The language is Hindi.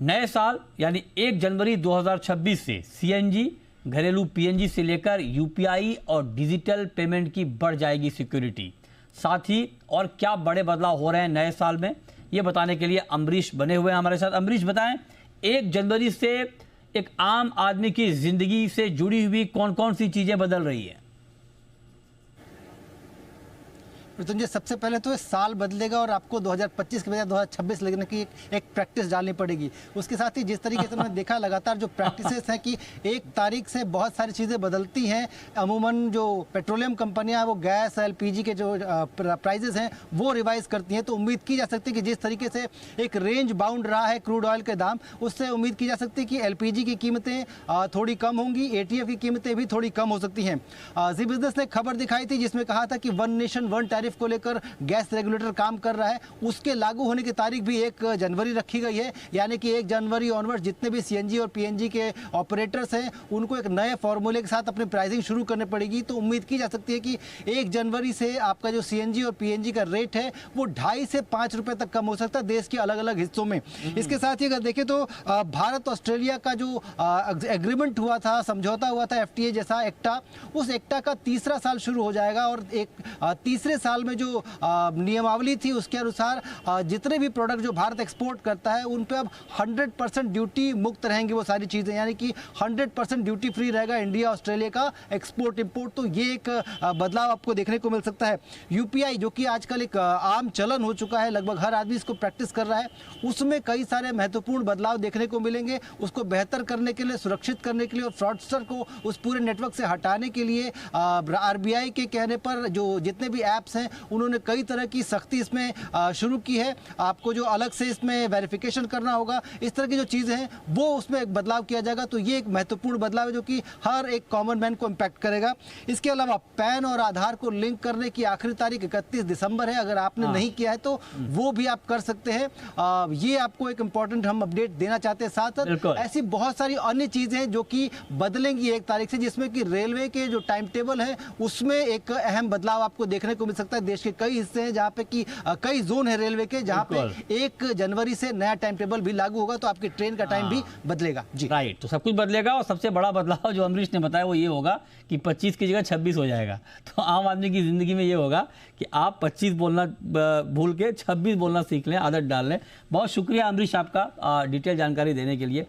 नए साल यानी 1 जनवरी 2026 से सीएनजी, घरेलू पीएनजी से लेकर यूपीआई और डिजिटल पेमेंट की बढ़ जाएगी सिक्योरिटी। साथ ही और क्या बड़े बदलाव हो रहे हैं नए साल में, ये बताने के लिए अमरीश बने हुए हैं हमारे साथ। अमरीश, बताएं 1 जनवरी से एक आम आदमी की जिंदगी से जुड़ी हुई कौन कौन सी चीजें बदल रही है? मृत्युंजय, सबसे पहले तो साल बदलेगा और आपको 2025 के बजाय 2026 लगने की एक प्रैक्टिस डालनी पड़ेगी। उसके साथ ही जिस तरीके से मैंने देखा लगातार जो प्रैक्टिसेस हैं कि 1 तारीख से बहुत सारी चीज़ें बदलती हैं। अमूमन जो पेट्रोलियम कंपनियां वो गैस एलपीजी के जो प्राइजेस हैं वो रिवाइज करती हैं, तो उम्मीद की जा सकती है कि जिस तरीके से एक रेंज बाउंड रहा है क्रूड ऑयल के दाम, उससे उम्मीद की जा सकती है कि एलपीजी की कीमतें थोड़ी कम होंगी, एटीएफ की कीमतें भी थोड़ी कम हो सकती हैं। जी बिजनेस ने खबर दिखाई थी जिसमें कहा था कि वन नेशन वन टैरिफ को लेकर गैस रेगुलेटर काम कर रहा है। उसके लागू होने की तारीख भी 1 जनवरी रखी गई है, यानी कि 1 जनवरी ऑनवर्ड जितने भी सीएनजी और पीएनजी के ऑपरेटर्स हैं उनको एक नए फॉर्मूले के साथ अपनी प्राइसिंग शुरू करनी पड़ेगी। तो उम्मीद की जा सकती है कि 1 जनवरी से आपका जो सीएनजी और पीएनजी का रेट है वो 2.5 से 5 रुपए तक कम हो सकता है देश के अलग अलग हिस्सों में। इसके साथ ही अगर देखें तो भारत ऑस्ट्रेलिया का जो एग्रीमेंट हुआ था, समझौता हुआ था एफटीए जैसा एक्टा, उस एक्टा का तीसरा साल शुरू हो जाएगा और एक तीसरे साल में जो नियमावली थी उसके अनुसार जितने भी प्रोडक्ट जो भारत एक्सपोर्ट करता है उन पे अब 100% ड्यूटी मुक्त रहेंगी वो सारी चीज़ें, यानी कि 100% ड्यूटी फ्री रहेगा इंडिया ऑस्ट्रेलिया का एक्सपोर्ट इंपोर्ट। तो ये एक बदलाव आपको देखने को मिल सकता है। यूपीआई जो कि आजकल एक आम चलन हो चुका है, लगभग हर आदमी इसको प्रैक्टिस कर रहा है, उसमें कई सारे महत्वपूर्ण बदलाव देखने को मिलेंगे। उसको बेहतर करने के लिए, सुरक्षित करने के लिए और फ्रॉडस्टर को उस पूरे नेटवर्क से हटाने के लिए आरबीआई के कहने पर जो जितने भी ऐप्स हैं उन्होंने कई तरह की सख्ती इसमें शुरू की है। आपको जो अलग से इसमें वेरिफिकेशन करना होगा, इस तरह की जो चीज़ें हैं वो उसमें एक बदलाव किया जाएगा। तो ये एक महत्वपूर्ण बदलाव है जो कि हर एक कॉमन मैन को इम्पैक्ट करेगा। इसके अलावा पैन और आधार को लिंक करने की आखिरी तारीख 31 दिसंबर है। अगर आपने नहीं किया है तो वो भी आप कर सकते हैं। ये आपको एक इंपॉर्टेंट हम अपडेट देना चाहते हैं। साथ साथ ऐसी बहुत सारी अन्य चीज़ें हैं जो कि बदलेंगी 1 तारीख से, जिसमें कि रेलवे के जो टाइम टेबल है उसमें एक अहम बदलाव आपको देखने को मिल सकता है। देश के कई हिस्से हैं जहाँ पे कि कई जोन है रेलवे के जहाँ पे 1 जनवरी से नया टाइम टेबल भी लागू होगा, तो आपकी ट्रेन का टाइम भी बदलेगा। जी राइट, तो सब कुछ बदलेगा और सबसे बड़ा बदलाव जो अमरीश ने बताया वो ये होगा कि 25 की जगह 26 हो जाएगा। तो आम आदमी की जिंदगी में ये होगा कि आप 25 बोलना भूल के 26 बोलना सीख लें, आदत डाल लें। बहुत शुक्रिया अमरीश आपका डिटेल जानकारी देने के लिए।